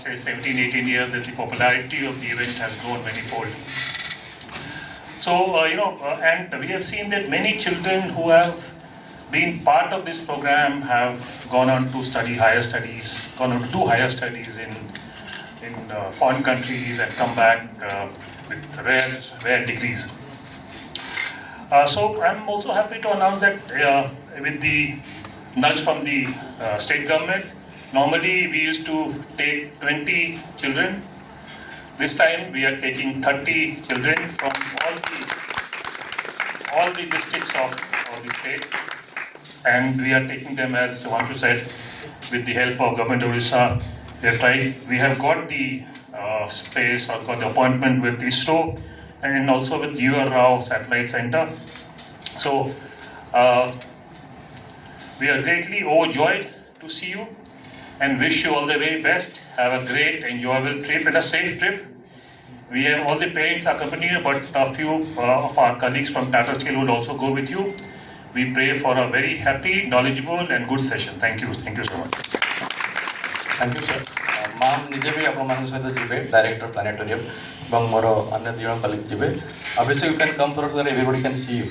say 17, 18 years, that the popularity of the event has grown manyfold. So, and we have seen that many children who have been part of this program have gone on to study higher studies, gone on to do higher studies in foreign countries and come back with rare degrees. So I'm also happy to announce that with the nudge from the state government, normally we used to take 20 children. This time we are taking 30 children from all the districts of the state, and we are taking them, as Vanshu said, with the help of Government of Odisha. We have got the space or got the appointment with ISRO and also with UR Rao Satellite Center. So we are greatly overjoyed to see you and wish you all the very best. Have a great, enjoyable trip and a safe trip. We have all the parents accompanying, but a few of our colleagues from Tata Steel would also go with you. We pray for a very happy, knowledgeable and good session. Thank you. Thank you so much. Thank you, sir. Ma'am, निजे भी आप लोगों सहित जीवे director planetarium एवं मोर अन्य दुई colleague जीवे. Abhishek, you can come forward so that everybody can see you.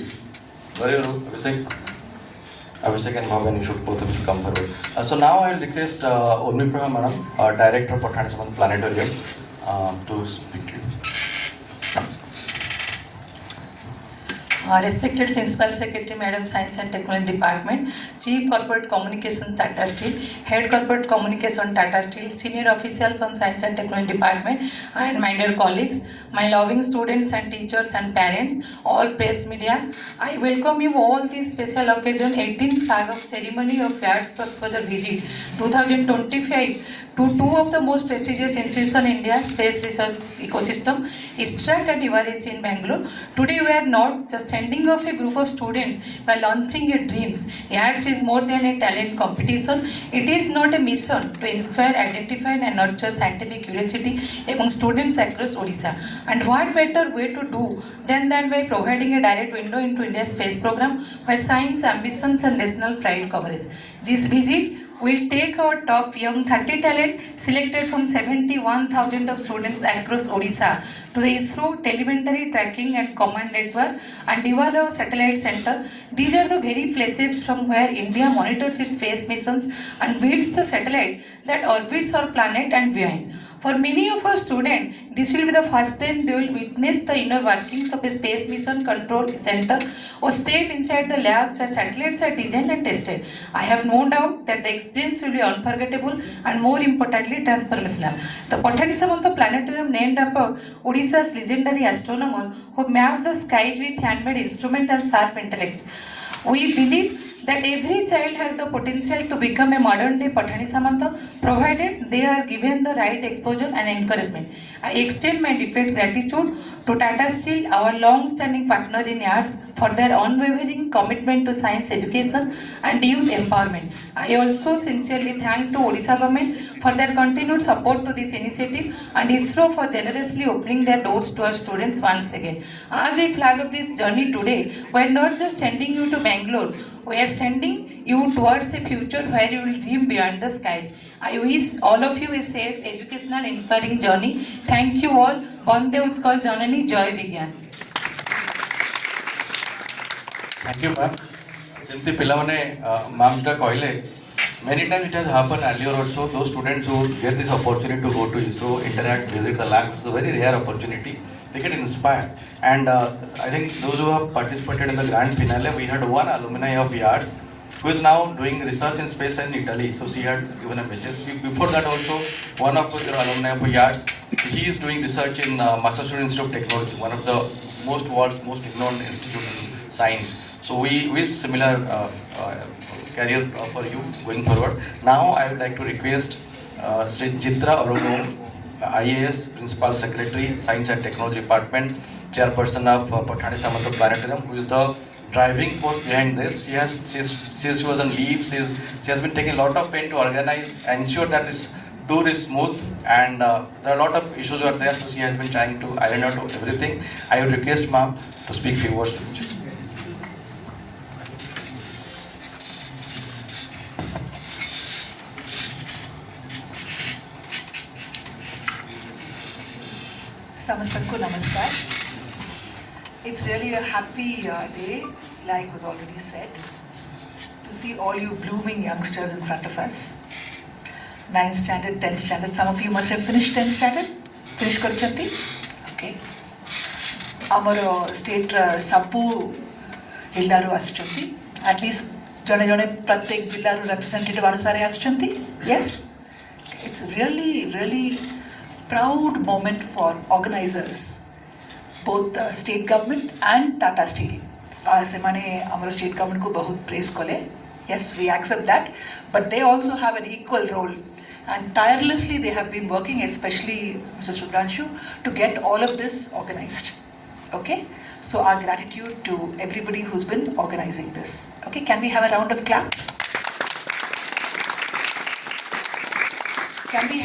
Where are you, Abhishek? Abhishek and Bhavan, you should both of you come forward. So now I will request Urmi Prabha Madam, Director Patani Samant Planetarium, to speak to you. Respected Principal Secretary, Madam, Science and Technology Department, Chief Corporate Communication Tata Steel, Head Corporate Communication Tata Steel, Senior Official from Science and Technology Department, and my dear colleagues, my loving students and teachers and parents, all press media, I welcome you all this special occasion, 18th flag of ceremony of Yards Exposure Visit 2025 to two of the most prestigious institutions in India's space research ecosystem, ISTRAC and URAC in Bangalore. Today we are not just sending off a group of students by launching a dreams. YADS is more than a talent competition. It is not a mission to inspire, identify and nurture scientific curiosity among students across Odisha. And what better way to do than by providing a direct window into India's space program while science ambitions and national pride coverage. This visit will take our top young 30 talent selected from 71,000 of students across Odisha to the ISRO Telemetry Tracking and Command Network and UR Rao Satellite Center. These are the very places from where India monitors its space missions and builds the satellite that orbits our planet and beyond. For many of our students, this will be the first time they will witness the inner workings of a space mission control center or step inside the labs where satellites are designed and tested. I have no doubt that the experience will be unforgettable and more importantly transformational. The Patani Samanta Planetarium, named after Odisha's legendary astronomer who mapped the skies with handmade instruments and sharp intellects. We believe that every child has the potential to become a modern day Patani Samanta, provided they are given the right exposure and encouragement. I extend my deepest gratitude to Tata Steel, our long-standing partner in YADS, for their unwavering commitment to science education and youth empowerment. I also sincerely thank to Odisha government for their continued support to this initiative and ISRO for generously opening their doors to our students once again. As we flag of this journey today, we are not just sending you to Bangalore, we are sending you towards a future where you will dream beyond the skies. I wish all of you a safe, educational, inspiring journey. Thank you all. Bande Utkal Janani, Joy Vigyan. Thank you, ma'am. Jemti pilamane ma'am ta koile. Many times it has happened earlier also. Those students who get this opportunity to go to ISRO, interact, visit the lab, it's a very rare opportunity. They get inspired. And I think those who have participated in the grand finale, we had one alumni of YADS who is now doing research in space in Italy. So she had given a message. Before that also, one of the alumni of YADS, he is doing research in Massachusetts Institute of Technology, one of the world's most renowned institute in science. So we wish similar career for you going forward. Now I would like to request Sri Chitra Arugam, IAS, Principal Secretary, Science and Technology Department, Chairperson of Patani Samanta Planetarium, who is the driving force behind this. She was on leave. She has been taking a lot of pain to organize, ensure that this tour is smooth, and there are a lot of issues are there, so she has been trying to iron out everything. I would request ma'am to speak few words to the children. Samastanku namaskar. It's really a happy day, like was already said, to see all you blooming youngsters in front of us. 9th standard, 10th standard, some of you must have finished 10th standard. Finish Karichanti? Okay. Amar state Sabu Jillaru Aschanti. At least Jone Pratek Jillaru representative Anusare Aschanti. Yes? It's really proud moment for organizers, both the state government and Tata Steel. Semane amara state government ko bahut praise kole. Yes, we accept that, but they also have an equal role, and tirelessly they have been working, especially Mr. Sudhanshu, to get all of this organized. Okay, so our gratitude to everybody who's been organizing this. Okay, can we have a round of clap? Can we